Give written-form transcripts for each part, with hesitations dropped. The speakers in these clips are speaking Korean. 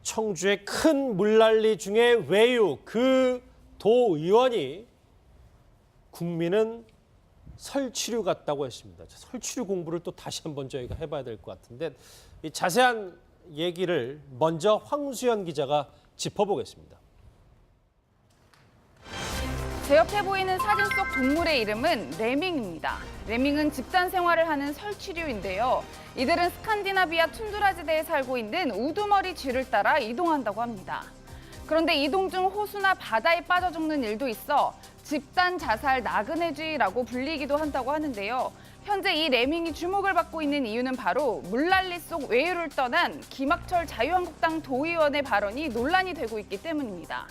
청주의 큰 물난리 중에 외유 그 도의원이 국민은 설치류 같다고 했습니다. 설치류 공부를 또 다시 한번 저희가 해봐야 될 것 같은데 이 자세한 얘기를 먼저 황수연 기자가 짚어보겠습니다. 제 옆에 보이는 사진 속 동물의 이름은 레밍입니다. 레밍은 집단 생활을 하는 설치류인데요. 이들은 스칸디나비아 툰드라지대에 살고 있는 우두머리 쥐를 따라 이동한다고 합니다. 그런데 이동 중 호수나 바다에 빠져 죽는 일도 있어 집단 자살 나그네쥐라고 불리기도 한다고 하는데요. 현재 이 레밍이 주목을 받고 있는 이유는 바로 물난리 속 외유를 떠난 김학철 자유한국당 도의원의 발언이 논란이 되고 있기 때문입니다.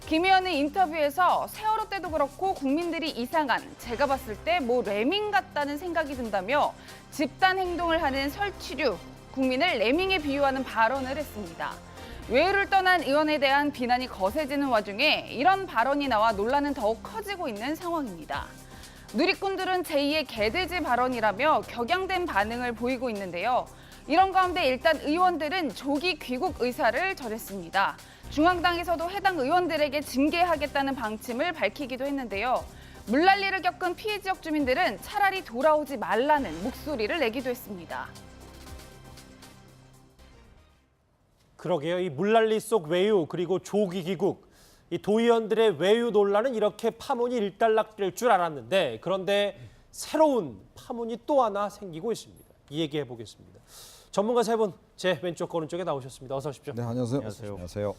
김 의원은 인터뷰에서 세월호 때도 그렇고 국민들이 이상한, 제가 봤을 때 뭐 레밍 같다는 생각이 든다며 집단 행동을 하는 설치류, 국민을 레밍에 비유하는 발언을 했습니다. 외유를 떠난 의원에 대한 비난이 거세지는 와중에 이런 발언이 나와 논란은 더욱 커지고 있는 상황입니다. 누리꾼들은 제2의 개돼지 발언이라며 격양된 반응을 보이고 있는데요. 이런 가운데 일단 의원들은 조기 귀국 의사를 전했습니다. 중앙당에서도 해당 의원들에게 징계하겠다는 방침을 밝히기도 했는데요. 물난리를 겪은 피해 지역 주민들은 차라리 돌아오지 말라는 목소리를 내기도 했습니다. 그러게요. 이 물난리 속 외유 그리고 조기 귀국, 이 도의원들의 외유 논란은 이렇게 파문이 일단락될 줄 알았는데 그런데 새로운 파문이 또 하나 생기고 있습니다. 이 얘기해 보겠습니다. 전문가 세 분 제 왼쪽 오른쪽에 나오셨습니다. 어서 오십시오. 네, 안녕하세요. 안녕하세요.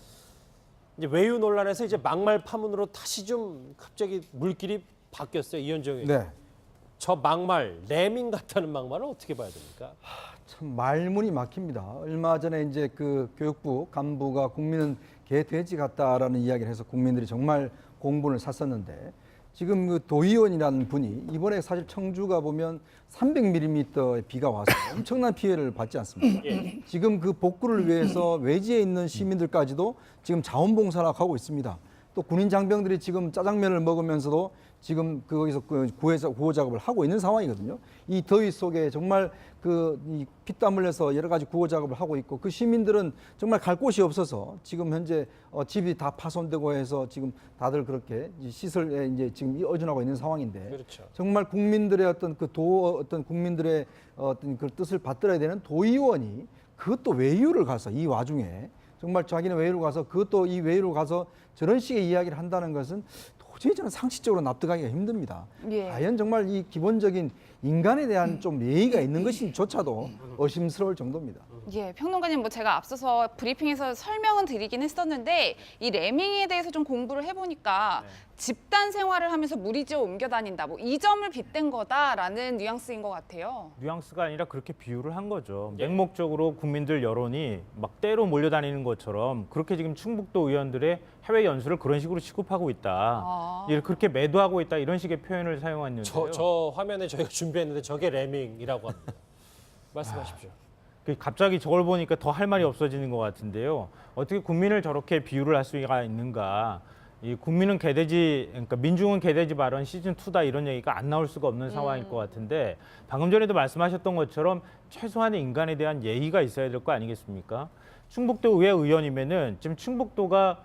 이제 외유 논란에서 이제 막말 파문으로 다시 좀 갑자기 물길이 바뀌었어요. 이현정 의원. 네, 저 막말, 레밍 같다는 막말은 어떻게 봐야 됩니까? 참 말문이 막힙니다. 얼마 전에 이제 그 교육부 간부가 국민은 개 돼지 같다라는 이야기를 해서 국민들이 정말 공분을 샀었는데 지금 그 도의원이라는 분이 이번에 사실 청주가 보면 300mm의 비가 와서 엄청난 피해를 받지 않습니까? 지금 그 복구를 위해서 외지에 있는 시민들까지도 지금 자원봉사를 하고 있습니다. 또 군인 장병들이 지금 짜장면을 먹으면서도 지금 거기서 구호 작업을 하고 있는 상황이거든요. 이 더위 속에 정말 이 피땀 흘려서 여러 가지 구호 작업을 하고 있고 그 시민들은 정말 갈 곳이 없어서 지금 현재 집이 다 파손되고 해서 지금 다들 그렇게 시설에 이제 지금 의존하고 있는 상황인데 그렇죠. 정말 국민들의 어떤 국민들의 어떤 그 뜻을 받들어야 되는 도의원이 그것도 외유를 가서 이 와중에 정말 자기는 외유를 가서 그것도 이 외유를 가서 저런 식의 이야기를 한다는 것은 도저히 저는 상식적으로 납득하기가 힘듭니다. 예. 과연 정말 이 기본적인 인간에 대한 좀 예의가 있는 것인조차도 의심스러울 정도입니다. 예, 평론가님, 제가 앞서서 브리핑에서 설명은 드리긴 했었는데 이 레밍에 대해서 좀 공부를 해보니까 집단 생활을 하면서 무리지어 옮겨 다닌다, 이 점을 빗댄 거다라는 뉘앙스인 것 같아요. 뉘앙스가 아니라 그렇게 비유를 한 거죠. 맹목적으로 국민들 여론이 막 때로 몰려다니는 것처럼 그렇게 지금 충북도 의원들의 해외 연수를 그런 식으로 취급하고 있다. 그렇게 매도하고 있다. 이런 식의 표현을 사용했는데요. 저 화면에 저희가 준비했는데 저게 레밍이라고 합니다. 말씀하십시오. 갑자기 저걸 보니까 더 할 말이 없어지는 것 같은데요. 어떻게 국민을 저렇게 비유를 할 수가 있는가. 이 국민은 개돼지, 그러니까 민중은 개돼지 발언 시즌2다 이런 얘기가 안 나올 수가 없는 상황일 것 같은데 방금 전에도 말씀하셨던 것처럼 최소한의 인간에 대한 예의가 있어야 될 거 아니겠습니까? 충북도 의회 의원이면은 지금 충북도가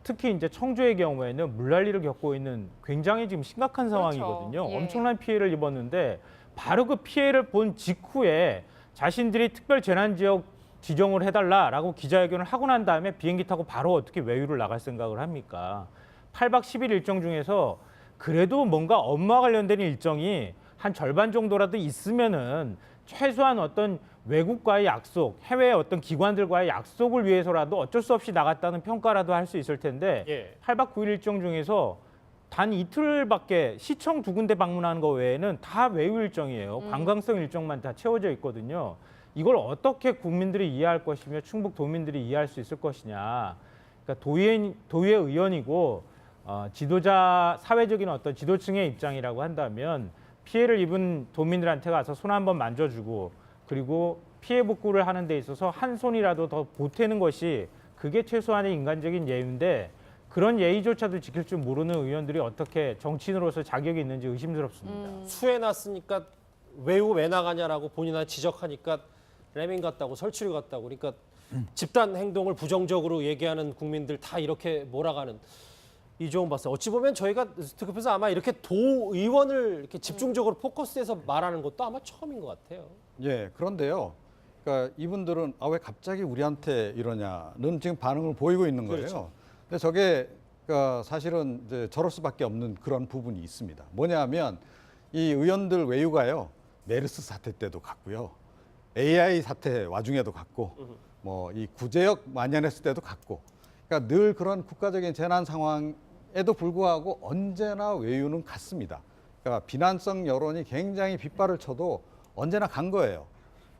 특히 이제 청주의 경우에는 물난리를 겪고 있는 굉장히 지금 심각한 상황이거든요. 그렇죠. 예. 엄청난 피해를 입었는데 바로 그 피해를 본 직후에 자신들이 특별 재난 지역 지정을 해달라라고 기자회견을 하고 난 다음에 비행기 타고 바로 어떻게 외유를 나갈 생각을 합니까? 8박 10일 일정 중에서 그래도 뭔가 업무와 관련된 일정이 한 절반 정도라도 있으면은 최소한 어떤 외국과의 약속, 해외의 어떤 기관들과의 약속을 위해서라도 어쩔 수 없이 나갔다는 평가라도 할 수 있을 텐데 8박 9일 일정 중에서 단 이틀밖에 시청 2군데 방문하는 거 외에는 다 외유 일정이에요. 관광성 일정만 다 채워져 있거든요. 이걸 어떻게 국민들이 이해할 것이며 충북 도민들이 이해할 수 있을 것이냐. 그러니까 도의회 의원이고 지도자, 사회적인 어떤 지도층의 입장이라고 한다면 피해를 입은 도민들한테 가서 손 한번 만져주고 그리고 피해 복구를 하는 데 있어서 한 손이라도 더 보태는 것이 그게 최소한의 인간적인 예의인데 그런 예의조차도 지킬 줄 모르는 의원들이 어떻게 정치인으로서 자격이 있는지 의심스럽습니다. 수해났으니까 외유 왜 나가냐라고 본인한테 지적하니까 레밍 같다고 설치류 같다고 그러니까 집단 행동을 부정적으로 얘기하는 국민들 다 이렇게 몰아가는 이종훈 박사. 어찌 보면 저희가 뉴스특급에서 아마 이렇게 도의원을 이렇게 집중적으로 포커스해서 말하는 것도 아마 처음인 것 같아요. 예, 그런데요. 그러니까 이분들은 왜 갑자기 우리한테 이러냐는 지금 반응을 보이고 있는 거예요. 그렇죠. 근데 저게 그러니까 사실은 이제 저럴 수밖에 없는 그런 부분이 있습니다. 뭐냐면 이 의원들 외유가요. 메르스 사태 때도 갔고요. AI 사태 와중에도 갔고 뭐 이 구제역 만연했을 때도 갔고 그러니까 늘 그런 국가적인 재난 상황에도 불구하고 언제나 외유는 갔습니다. 그러니까 비난성 여론이 굉장히 빗발을 쳐도 언제나 간 거예요.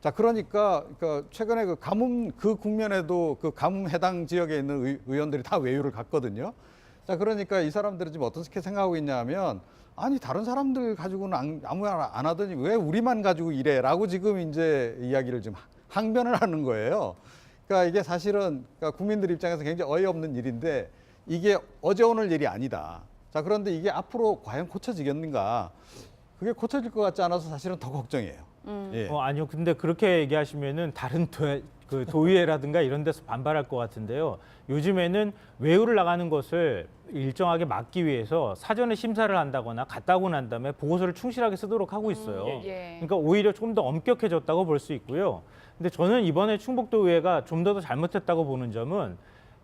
자, 그러니까 최근에 그 가뭄 그 국면에도 그 가뭄 해당 지역에 있는 의원들이 다 외유를 갔거든요. 자, 그러니까 이 사람들은 지금 어떻게 생각하고 있냐면 아니 다른 사람들 가지고는 아무나 안 하더니 왜 우리만 가지고 이래라고 지금 이제 이야기를 좀 항변을 하는 거예요. 그러니까 이게 사실은 그러니까 국민들 입장에서 굉장히 어이없는 일인데 이게 어제 오늘 일이 아니다. 자, 그런데 이게 앞으로 과연 고쳐지겠는가? 그게 고쳐질 것 같지 않아서 사실은 더 걱정이에요. 예. 아니요. 근데 그렇게 얘기하시면은 다른 도의회라든가 이런 데서 반발할 것 같은데요. 요즘에는 외유를 나가는 것을 일정하게 막기 위해서 사전에 심사를 한다거나 갔다 오고 난 다음에 보고서를 충실하게 쓰도록 하고 있어요. 예. 그러니까 오히려 조금 더 엄격해졌다고 볼 수 있고요. 근데 저는 이번에 충북도의회가 좀 더 잘못했다고 보는 점은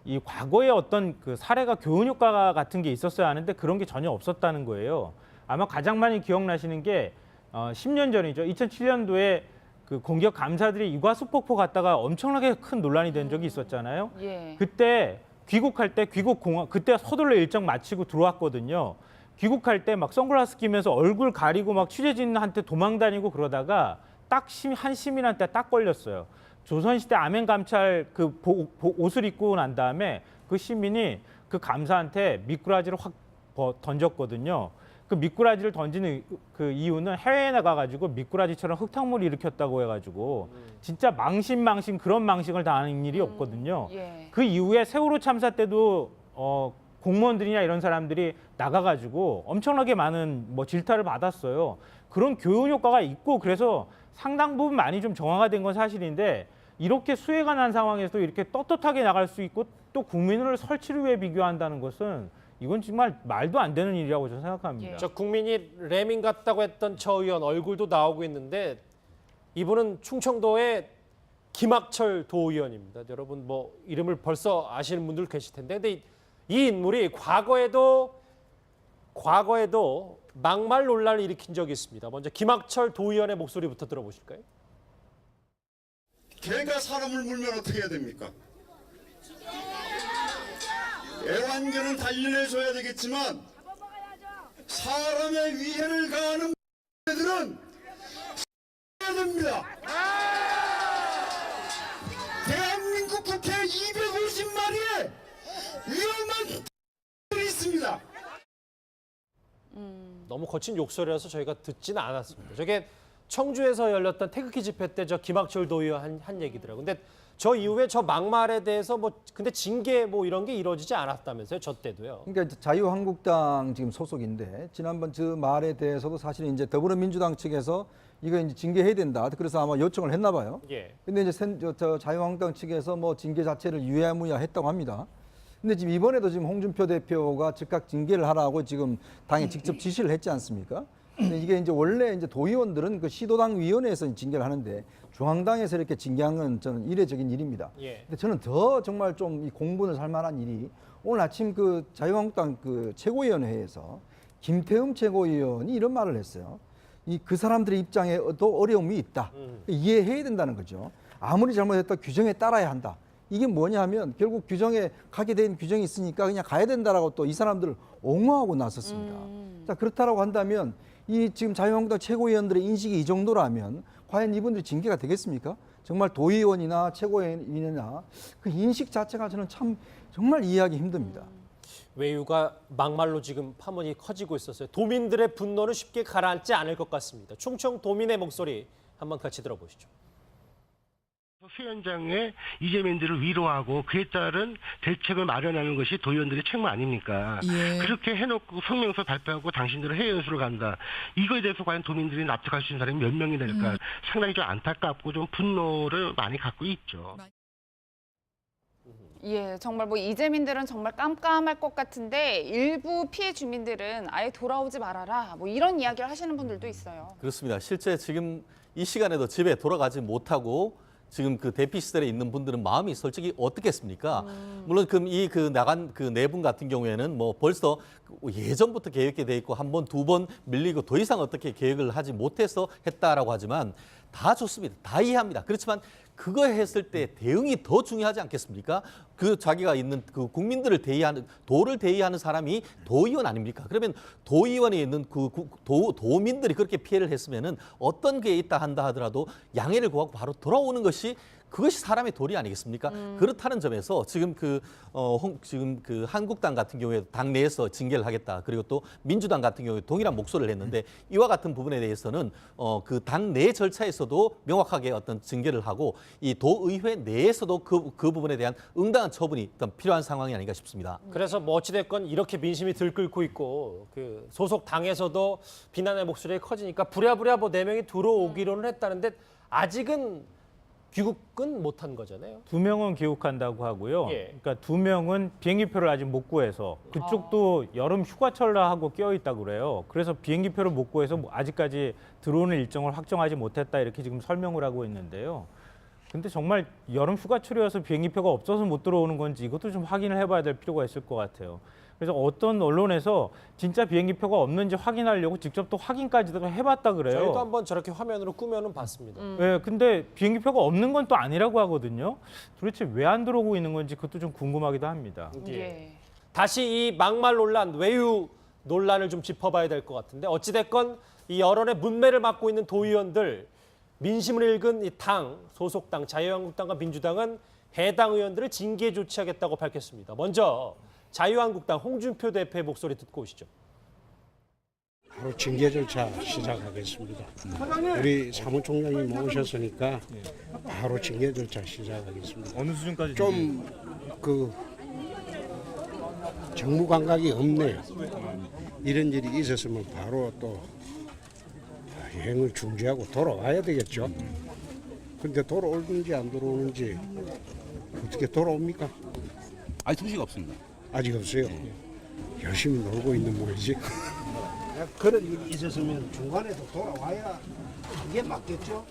이 과거에 어떤 그 사례가 교훈 효과 같은 게 있었어야 하는데 그런 게 전혀 없었다는 거예요. 아마 가장 많이 기억나시는 게 10년 전이죠. 2007년도에 그 공기업 감사들이 이과수 폭포 갔다가 엄청나게 큰 논란이 된 적이 있었잖아요. 예. 그때 귀국할 때 귀국공항 그때 서둘러 일정 마치고 들어왔거든요. 귀국할 때 막 선글라스 끼면서 얼굴 가리고 막 취재진한테 도망 다니고 그러다가 딱 한 시민한테 딱 걸렸어요. 조선시대 아멘 감찰 그 옷을 입고 난 다음에 그 시민이 그 감사한테 미꾸라지를 확 던졌거든요. 그 미꾸라지를 던지는 그 이유는 해외에 나가가지고 미꾸라지처럼 흙탕물을 일으켰다고 해가지고 진짜 망신 그런 망신을 당하는 일이 없거든요. 예. 그 이후에 세월호 참사 때도 공무원들이나 이런 사람들이 나가가지고 엄청나게 많은 뭐 질타를 받았어요. 그런 교훈 효과가 있고 그래서 상당 부분 많이 좀 정화가 된 건 사실인데 이렇게 수해가 난 상황에서 이렇게 떳떳하게 나갈 수 있고 또 국민을 설치류에 비교한다는 것은 이건 정말 말도 안 되는 일이라고 저는 생각합니다. 예. 저 국민이 레밍 같다고 했던 저 의원 얼굴도 나오고 있는데 이분은 충청도의 김학철 도의원입니다. 여러분 뭐 이름을 벌써 아시는 분들 계실 텐데 근데 이 인물이 과거에도 막말 논란을 일으킨 적이 있습니다. 먼저 김학철 도의원의 목소리부터 들어보실까요? 개가 사람을 물면 어떻게 해야 됩니까? 애완견은 단련해줘야 되겠지만 사람의 위해를 가하는 애들은 해야 됩니다. 대한민국 국회 250마리의 위험한 들이 있습니다. 너무 거친 욕설이라서 저희가 듣지는 않았습니다. 저게 청주에서 열렸던 태극기 집회 때 저 김학철 도의원 한 얘기더라고요. 근데 저 이후에 저 막말에 대해서 근데 징계 이런 게 이루어지지 않았다면서요? 저 때도요. 그러니까 이제 자유한국당 지금 소속인데 지난번 그 말에 대해서도 사실은 이제 더불어민주당 측에서 이거 이제 징계해야 된다. 그래서 아마 요청을 했나 봐요. 예. 근데 이제 저 자유한국당 측에서 뭐 징계 자체를 유야무야 했다고 합니다. 근데 지금 이번에도 지금 홍준표 대표가 즉각 징계를 하라고 지금 당에 직접 지시를 했지 않습니까? 근데 이게 이제 원래 이제 도의원들은 그 시도당 위원회에서 징계를 하는데 중앙당에서 이렇게 징계한 건 저는 이례적인 일입니다. 예. 근데 저는 더 정말 좀 이 공분을 살 만한 일이 오늘 아침 그 자유한국당 그 최고위원회에서 김태흠 최고위원이 이런 말을 했어요. 그 사람들의 입장에도 어려움이 있다. 이해해야 된다는 거죠. 아무리 잘못했다 규정에 따라야 한다. 이게 뭐냐 하면 결국 규정에 가게 된 규정이 있으니까 그냥 가야 된다라고 또 이 사람들을 옹호하고 나섰습니다. 자, 그렇다라고 한다면 이 지금 자유한국당 최고위원들의 인식이 이 정도라면 과연 이분들이 징계가 되겠습니까? 정말 도의원이나 최고위원이나 그 인식 자체가 저는 참 정말 이해하기 힘듭니다. 외유가 막말로 지금 파문이 커지고 있었어요. 도민들의 분노는 쉽게 가라앉지 않을 것 같습니다. 충청 도민의 목소리 한번 같이 들어보시죠. 수현장의 이재민들을 위로하고 그에 따른 대책을 마련하는 것이 도의원들의 책무 아닙니까? 예. 그렇게 해놓고 성명서 발표하고 당신들은 해외 연수를 간다. 이거에 대해서 과연 도민들이 납득할 수 있는 사람이 몇 명이 될까? 상당히 좀 안타깝고 좀 분노를 많이 갖고 있죠. 예, 정말 뭐 이재민들은 정말 깜깜할 것 같은데 일부 피해 주민들은 아예 돌아오지 말아라 뭐 이런 이야기를 하시는 분들도 있어요. 그렇습니다. 실제 지금 이 시간에도 집에 돌아가지 못하고 지금 그 대피 시설에 있는 분들은 마음이 솔직히 어떻겠습니까? 물론 그 나간 그 네 분 같은 경우에는 뭐 벌써 예전부터 계획이 돼 있고 한 번, 두 번 밀리고 더 이상 어떻게 계획을 하지 못해서 했다라고 하지만 다 좋습니다. 다 이해합니다. 그렇지만 그거 했을 때 대응이 더 중요하지 않겠습니까? 그 자기가 있는 그 국민들을 대의하는 도를 대의하는 사람이 도의원 아닙니까? 그러면 도의원에 있는 그 도민들이 그렇게 피해를 했으면은 어떤 게 있다 한다 하더라도 양해를 구하고 바로 돌아오는 것이 그것이 사람의 도리 아니겠습니까? 그렇다는 점에서 지금 지금 그 한국당 같은 경우에 당 내에서 징계를 하겠다. 그리고 또 민주당 같은 경우에 동일한 목소리를 했는데 이와 같은 부분에 대해서는 그 당 내 절차에서도 명확하게 어떤 징계를 하고 이 도의회 내에서도 그 부분에 대한 응당한 처분이 일단 필요한 상황이 아닌가 싶습니다. 그래서 뭐 어찌됐건 이렇게 민심이 들끓고 있고 그 소속 당에서도 비난의 목소리가 커지니까 부랴부랴 뭐 4명이 들어오기로는 했다는데 아직은 귀국은 못한 거잖아요. 2명은 귀국한다고 하고요. 예. 그러니까 2명은 비행기표를 아직 못 구해서 그쪽도 여름 휴가철라 하고 끼어 있다고 그래요. 그래서 비행기표를 못 구해서 뭐 아직까지 들어오는 일정을 확정하지 못했다 이렇게 지금 설명을 하고 있는데요. 근데 정말 여름 휴가철이어서 비행기표가 없어서 못 들어오는 건지 이것도 좀 확인을 해봐야 될 필요가 있을 것 같아요. 그래서 어떤 언론에서 진짜 비행기표가 없는지 확인하려고 직접 또 확인까지도 해봤다 그래요. 저희도 한번 저렇게 화면으로 꾸며는 봤습니다. 네, 근데 비행기표가 없는 건 또 아니라고 하거든요. 도대체 왜 안 들어오고 있는 건지 그것도 좀 궁금하기도 합니다. 예. 다시 이 막말 논란, 외유 논란을 좀 짚어봐야 될 것 같은데 어찌됐건 이 여론의 문매를 맡고 있는 도의원들 민심을 읽은 이 당, 소속 당, 자유한국당과 민주당은 해당 의원들을 징계 조치하겠다고 밝혔습니다. 먼저 자유한국당 홍준표 대표의 목소리 듣고 오시죠. 바로 징계 절차 시작하겠습니다. 우리 사무총장님 모셨으니까 바로 징계 절차 시작하겠습니다. 어느 수준까지? 좀 그 정무 감각이 없네요. 이런 일이 있었으면 바로 또 여행을 중지하고 돌아와야 되겠죠. 근데 돌아오는지 안 돌아오는지 어떻게 돌아옵니까? 아직 소식 없습니다. 아직 없어요. 열심히 놀고 있는 모이지. 그런 일이 있었으면 중간에도 돌아와야 이게 맞겠죠?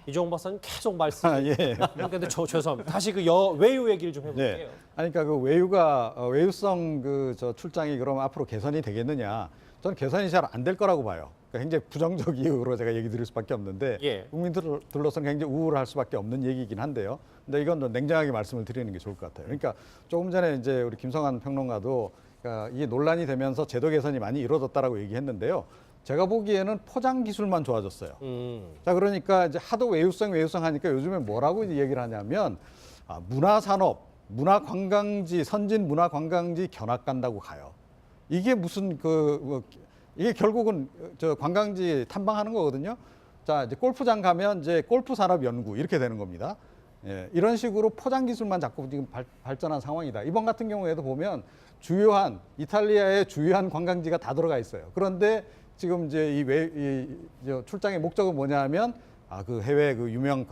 이종훈 박사님 계속 말씀. 예. 근데 죄송합니다. 다시 그 외유 얘기를 좀 해볼게요. 네. 아니, 그러니까 그 외유성 저 출장이 그럼 앞으로 개선이 되겠느냐? 저는 개선이 잘 안 될 거라고 봐요. 그러니까 굉장히 부정적 이유로 제가 얘기 드릴 수밖에 없는데 예. 국민들로서는 굉장히 우울할 수밖에 없는 얘기이긴 한데요. 근데 이건 좀 냉정하게 말씀을 드리는 게 좋을 것 같아요. 그러니까 조금 전에 이제 우리 김성환 평론가도 그러니까 이게 논란이 되면서 제도 개선이 많이 이루어졌다라고 얘기했는데요. 제가 보기에는 포장 기술만 좋아졌어요. 자, 그러니까 이제 하도 외유성 하니까 요즘에 뭐라고 이제 얘기를 하냐면 문화산업, 문화관광지, 선진 문화관광지 견학 간다고 가요. 이게 무슨 이게 결국은 저 관광지 탐방하는 거거든요. 자, 이제 골프장 가면 이제 골프 산업 연구 이렇게 되는 겁니다. 예, 이런 식으로 포장 기술만 자꾸 지금 발전한 상황이다. 이번 같은 경우에도 보면 이탈리아의 주요한 관광지가 다 들어가 있어요. 그런데 지금 이제 출장의 목적은 뭐냐면 그 해외 그 유명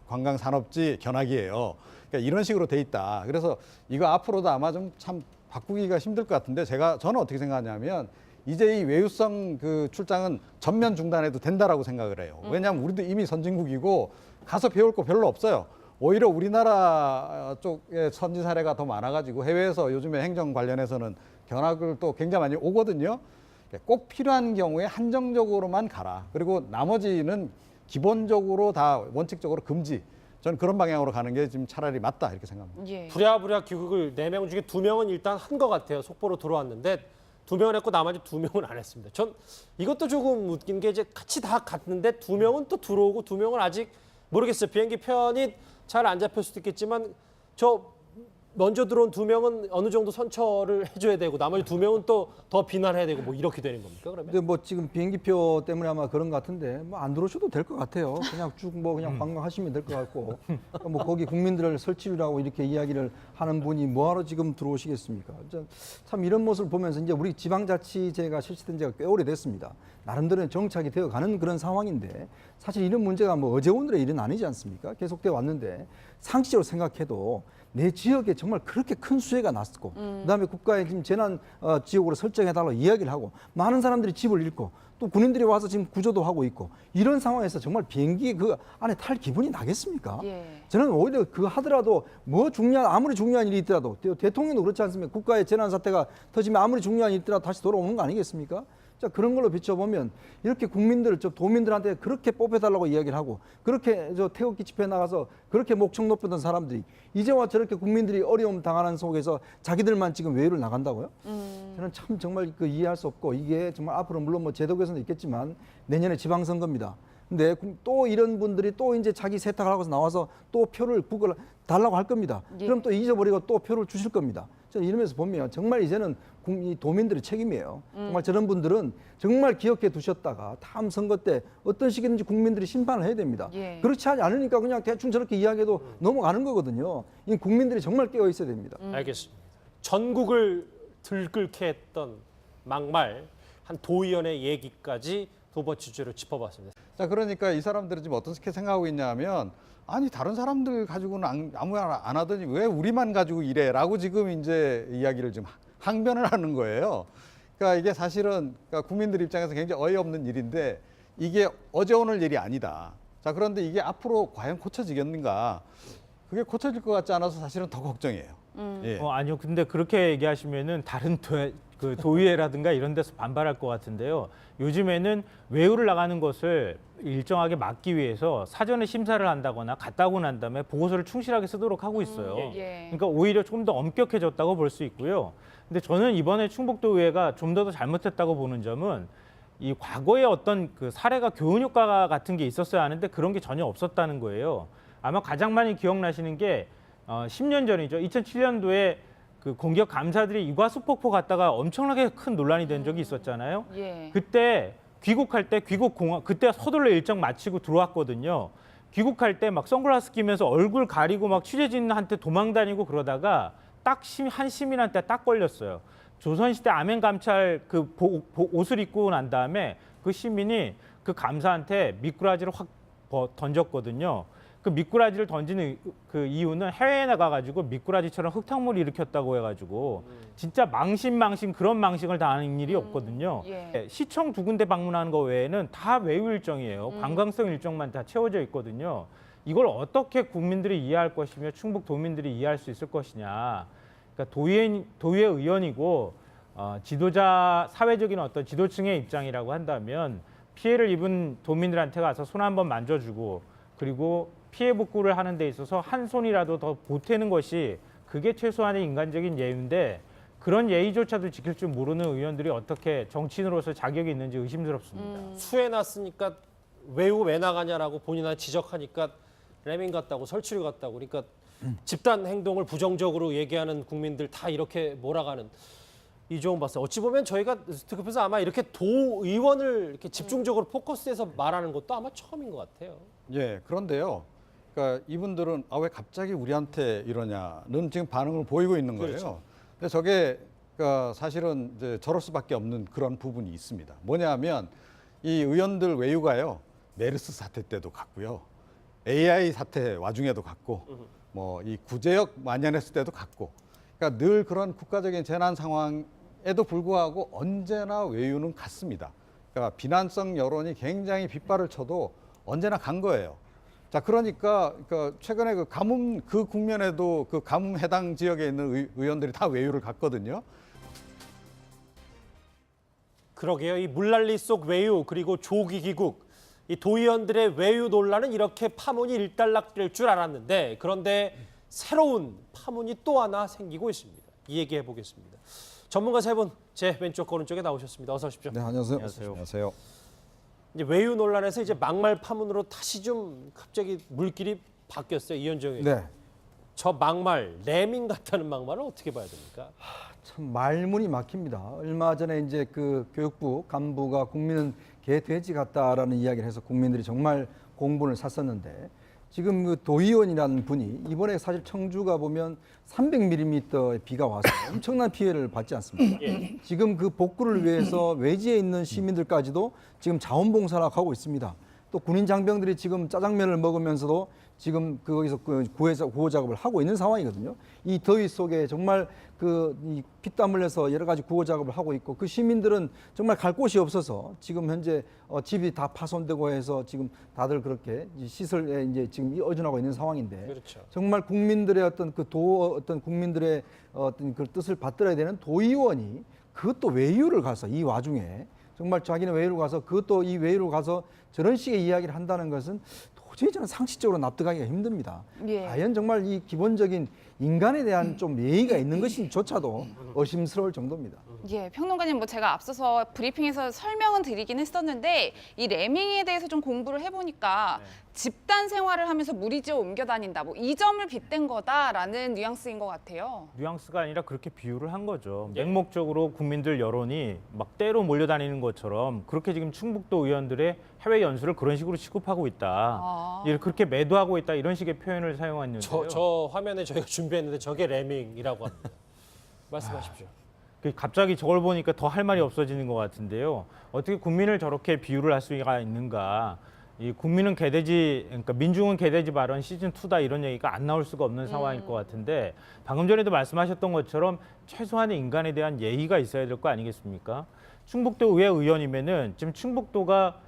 관광 산업지 견학이에요. 그러니까 이런 식으로 돼 있다. 그래서 이거 앞으로도 아마 좀 참 바꾸기가 힘들 것 같은데 저는 어떻게 생각하냐면 이제 이 외유성 그 출장은 전면 중단해도 된다라고 생각을 해요. 왜냐하면 우리도 이미 선진국이고 가서 배울 거 별로 없어요. 오히려 우리나라 쪽의 선진 사례가 더 많아가지고 해외에서 요즘에 행정 관련해서는 견학을 또 굉장히 많이 오거든요. 꼭 필요한 경우에 한정적으로만 가라. 그리고 나머지는 기본적으로 다 원칙적으로 금지. 저는 그런 방향으로 가는 게 지금 차라리 맞다 이렇게 생각합니다. 예. 부랴부랴 귀국을 4명 중에 2명은 일단 한 것 같아요. 속보로 들어왔는데 2명은 했고 나머지 2명은 안 했습니다. 전 이것도 조금 웃긴 게 이제 같이 다 갔는데 2명은 또 들어오고 2명은 아직 모르겠어요. 비행기 편이 잘 안 잡힐 수도 있겠지만 먼저 들어온 2명은 어느 정도 선처를 해줘야 되고 나머지 2명은 또 더 비난해야 되고 뭐 이렇게 되는 겁니까 그러면? 근데 뭐 지금 비행기표 때문에 아마 그런 것 같은데 뭐 안 들어오셔도 될 것 같아요. 그냥 쭉 그냥 관광하시면 될 것 같고 뭐 거기 국민들을 설치라고 이렇게 이야기를 하는 분이 뭐하러 지금 들어오시겠습니까? 참 이런 모습을 보면서 이제 우리 지방자치제가 실시된 지가 꽤 오래됐습니다. 나름대로 정착이 되어가는 그런 상황인데 사실 이런 문제가 뭐 어제 오늘의 일은 아니지 않습니까? 계속되어 왔는데 상식적으로 생각해도 내 지역에 정말 그렇게 큰 수해가 났고 그다음에 국가의 지금 재난 지역으로 설정해달라고 이야기를 하고 많은 사람들이 집을 잃고 또 군인들이 와서 지금 구조도 하고 있고 이런 상황에서 정말 비행기 그 안에 탈 기분이 나겠습니까? 예. 저는 오히려 그 하더라도 뭐 아무리 중요한 일이 있더라도 대통령도 그렇지 않습니까? 국가의 재난 사태가 터지면 아무리 중요한 일이 있더라도 다시 돌아오는 거 아니겠습니까? 자, 그런 걸로 비춰보면 이렇게 국민들, 도민들한테 그렇게 뽑혀달라고 이야기를 하고 그렇게 태극기 집회에 나가서 그렇게 목청 높였던 사람들이 이제와 저렇게 국민들이 어려움 당하는 속에서 자기들만 지금 외유를 나간다고요? 저는 참 정말 이해할 수 없고 이게 정말 앞으로 물론 뭐 제도 개선도 있겠지만 내년에 지방선거입니다. 근데 또 이런 분들이 또 이제 자기 세탁을 하고서 나와서 또 표를 달라고 할 겁니다. 예. 그럼 또 잊어버리고 또 표를 주실 겁니다. 저는 이러면서 보면 정말 이제는 도민들의 책임이에요. 정말 저런 분들은 정말 기억해 두셨다가 다음 선거 때 어떤 식이든지 국민들이 심판을 해야 됩니다. 예. 그렇지 않으니까 그냥 대충 저렇게 이야기해도 넘어가는 거거든요. 이 국민들이 정말 깨어 있어야 됩니다. 알겠습니다. 전국을 들끓게 했던 막말 한 도의원의 얘기까지 두 번째 주제로 짚어봤습니다. 자, 그러니까 이 사람들은 지금 어떻게 생각하고 있냐면 아니 다른 사람들 가지고는 아무나 안 하더니 왜 우리만 가지고 이래라고 지금 이제 이야기를 좀 항변을 하는 거예요. 그러니까 이게 사실은 그러니까 국민들 입장에서 굉장히 어이없는 일인데 이게 어제 오늘 일이 아니다. 자, 그런데 이게 앞으로 과연 고쳐지겠는가? 그게 고쳐질 것 같지 않아서 사실은 더 걱정이에요. 예. 아니요. 근데 그렇게 얘기하시면은 다른 도의회라든가 이런 데서 반발할 것 같은데요. 요즘에는 외유를 나가는 것을 일정하게 막기 위해서 사전에 심사를 한다거나 갔다 오고 난 다음에 보고서를 충실하게 쓰도록 하고 있어요. 예. 그러니까 오히려 조금 더 엄격해졌다고 볼 수 있고요. 근데 저는 이번에 충북도의회가 좀 더 잘못했다고 보는 점은 이 과거에 어떤 그 사례가 교훈 효과 같은 게 있었어야 하는데 그런 게 전혀 없었다는 거예요. 아마 가장 많이 기억나시는 게 10년 전이죠. 2007년도에 그 공격 감사들이 이과수 폭포 갔다가 엄청나게 큰 논란이 된 적이 있었잖아요. 예. 그때 귀국할 때 귀국공항 그때 서둘러 일정 마치고 들어왔거든요. 귀국할 때 막 선글라스 끼면서 얼굴 가리고 막 취재진한테 도망다니고 그러다가 딱 한 시민한테 딱 걸렸어요. 조선시대 아멘 감찰 그 옷을 입고 난 다음에 그 시민이 그 감사한테 미꾸라지를 확 던졌거든요. 그 미꾸라지를 던지는 그 이유는 해외에 나가가지고 미꾸라지처럼 흙탕물을 일으켰다고 해가지고 진짜 망신 그런 망신을 당하는 일이 없거든요. 예. 시청 두 군데 방문하는 거 외에는 다 외유 일정이에요. 관광성 일정만 다 채워져 있거든요. 이걸 어떻게 국민들이 이해할 것이며 충북 도민들이 이해할 수 있을 것이냐. 그러니까 도의회 의원이고 지도자 사회적인 어떤 지도층의 입장이라고 한다면 피해를 입은 도민들한테 가서 손 한번 만져주고 그리고 피해 복구를 하는 데 있어서 한 손이라도 더 보태는 것이 그게 최소한의 인간적인 예의인데 그런 예의조차도 지킬 줄 모르는 의원들이 어떻게 정치인으로서 자격이 있는지 의심스럽습니다. 수해 났으니까 외유 왜 나가냐라고 본인한테 지적하니까 레밍 같다고 설치류 같다고 그러니까 집단 행동을 부정적으로 얘기하는 국민들 다 이렇게 몰아가는 이종훈 박사. 어찌 보면 저희가 스트급에서 아마 이렇게 도의원을 이렇게 집중적으로 포커스해서 말하는 것도 아마 처음인 것 같아요. 예, 그런데요. 그러니까 이분들은 왜 갑자기 우리한테 이러냐는 지금 반응을 보이고 있는 거예요. 그렇죠. 근데 저게 그러니까 사실은 이제 저럴 수밖에 없는 그런 부분이 있습니다. 뭐냐면 이 의원들 외유가요. 메르스 사태 때도 갔고요. AI 사태 와중에도 갔고 뭐 이 구제역 만연했을 때도 갔고 그러니까 늘 그런 국가적인 재난 상황에도 불구하고 언제나 외유는 갔습니다. 그러니까 비난성 여론이 굉장히 빗발을 쳐도 언제나 간 거예요. 자, 그러니까 최근에 그 가뭄 그 국면에도 그 가뭄 해당 지역에 있는 의원들이 다 외유를 갔거든요. 그러게요. 이 물난리 속 외유 그리고 조기 귀국 이 도의원들의 외유 논란은 이렇게 파문이 일단락될 줄 알았는데 그런데 새로운 파문이 또 하나 생기고 있습니다. 이 얘기해 보겠습니다. 전문가 세 분 제 왼쪽 오른쪽에 나오셨습니다. 어서 오십시오. 네, 안녕하세요. 안녕하세요. 이제 외유 논란에서 이제 막말 파문으로 다시 좀 갑자기 물길이 바뀌었어요. 이현정 의원. 네. 저 막말 레밍 같다는 막말을 어떻게 봐야 됩니까? 참 말문이 막힙니다. 얼마 전에 이제 그 교육부 간부가 국민은 개 돼지 같다라는 이야기를 해서 국민들이 정말 공분을 샀었는데 지금 그 도의원이라는 분이 이번에 사실 청주가 보면 300mm의 비가 와서 엄청난 피해를 받지 않습니까? 지금 그 복구를 위해서 외지에 있는 시민들까지도 지금 자원봉사를 하고 있습니다. 또 군인 장병들이 지금 짜장면을 먹으면서도 지금 거기서 구호 작업을 하고 있는 상황이거든요. 이 더위 속에 정말 이 피땀 흘려서 여러 가지 구호 작업을 하고 있고 그 시민들은 정말 갈 곳이 없어서 지금 현재 집이 다 파손되고 해서 지금 다들 그렇게 시설에 이제 지금 의존하고 있는 상황인데 그렇죠. 정말 국민들의 어떤 국민들의 어떤 그 뜻을 받들어야 되는 도의원이 그것도 외유를 가서 이 와중에 정말 자기는 외유를 가서 그것도 이 외유를 가서 저런 식의 이야기를 한다는 것은 도저히 저는 상식적으로 납득하기가 힘듭니다. 예. 과연 정말 이 기본적인 인간에 대한 좀 예의가 있는 것인조차도 의심스러울 정도입니다. 예, 평론가님, 제가 앞서서 브리핑에서 설명은 드리긴 했었는데 이 레밍에 대해서 좀 공부를 해보니까 집단 생활을 하면서 무리지어 옮겨 다닌다. 이 점을 빗댄 거다라는 뉘앙스인 것 같아요. 뉘앙스가 아니라 그렇게 비유를 한 거죠. 맹목적으로 국민들 여론이 막 때로 몰려다니는 것처럼 그렇게 지금 충북도 의원들의 해외 연수를 그런 식으로 취급하고 있다. 그렇게 매도하고 있다. 이런 식의 표현을 사용했는데요. 저 화면에 저희가 준비했는데 저게 레밍이라고 합니다. 말씀하십시오. 갑자기 저걸 보니까 더 할 말이 없어지는 것 같은데요. 어떻게 국민을 저렇게 비유를 할 수가 있는가. 이 국민은 개돼지, 그러니까 민중은 개돼지 발언 시즌 2다 이런 얘기가 안 나올 수가 없는 상황일 것 같은데 방금 전에도 말씀하셨던 것처럼 최소한의 인간에 대한 예의가 있어야 될 거 아니겠습니까? 충북도 의회 의원이면은 지금 충북도가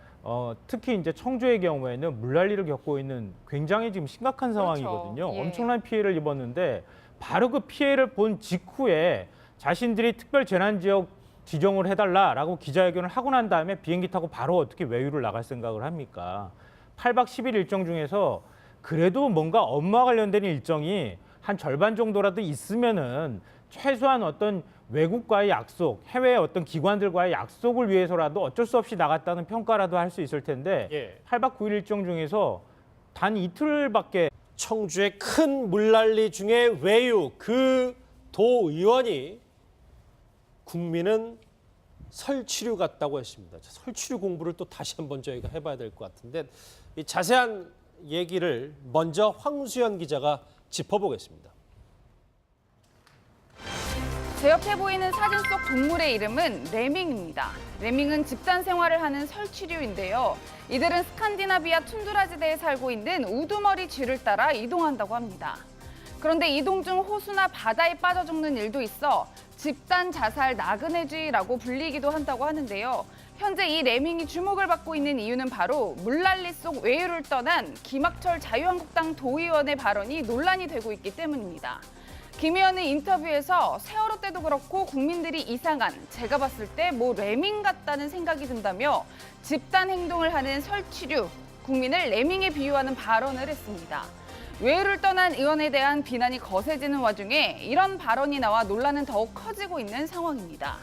특히 이제 청주의 경우에는 물난리를 겪고 있는 굉장히 지금 심각한 상황이거든요. 그렇죠. 예. 엄청난 피해를 입었는데 바로 그 피해를 본 직후에 자신들이 특별 재난 지역 지정을 해달라라고 기자회견을 하고 난 다음에 비행기 타고 바로 어떻게 외유를 나갈 생각을 합니까? 8박 10일 일정 중에서 그래도 뭔가 업무와 관련된 일정이 한 절반 정도라도 있으면은 최소한 어떤 외국과의 약속, 해외 어떤 기관들과의 약속을 위해서라도 어쩔 수 없이 나갔다는 평가라도 할 수 있을 텐데 예. 8박 9일 일정 중에서 단 이틀밖에 청주의 큰 물난리 중에 외유 그 도의원이 국민은 설치류 같다고 했습니다. 설치류 공부를 또 다시 한번 저희가 해봐야 될 것 같은데 이 자세한 얘기를 먼저 황수연 기자가 짚어보겠습니다. 제 옆에 보이는 사진 속 동물의 이름은 레밍입니다. 레밍은 집단 생활을 하는 설치류인데요. 이들은 스칸디나비아 툰드라지대에 살고 있는 우두머리 쥐를 따라 이동한다고 합니다. 그런데 이동 중 호수나 바다에 빠져 죽는 일도 있어 집단 자살 나그네쥐라고 불리기도 한다고 하는데요. 현재 이 레밍이 주목을 받고 있는 이유는 바로 물난리 속 외유를 떠난 김학철 자유한국당 도의원의 발언이 논란이 되고 있기 때문입니다. 김 의원은 인터뷰에서 세월호 때도 그렇고 국민들이 이상한, 제가 봤을 때 레밍 같다는 생각이 든다며 집단 행동을 하는 설치류, 국민을 레밍에 비유하는 발언을 했습니다. 외유를 떠난 의원에 대한 비난이 거세지는 와중에 이런 발언이 나와 논란은 더욱 커지고 있는 상황입니다.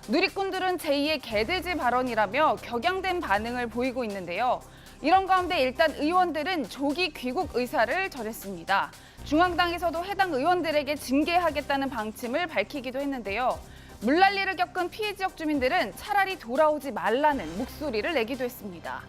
누리꾼들은 제2의 개돼지 발언이라며 격양된 반응을 보이고 있는데요. 이런 가운데 일단 의원들은 조기 귀국 의사를 전했습니다. 중앙당에서도 해당 의원들에게 징계하겠다는 방침을 밝히기도 했는데요. 물난리를 겪은 피해 지역 주민들은 차라리 돌아오지 말라는 목소리를 내기도 했습니다.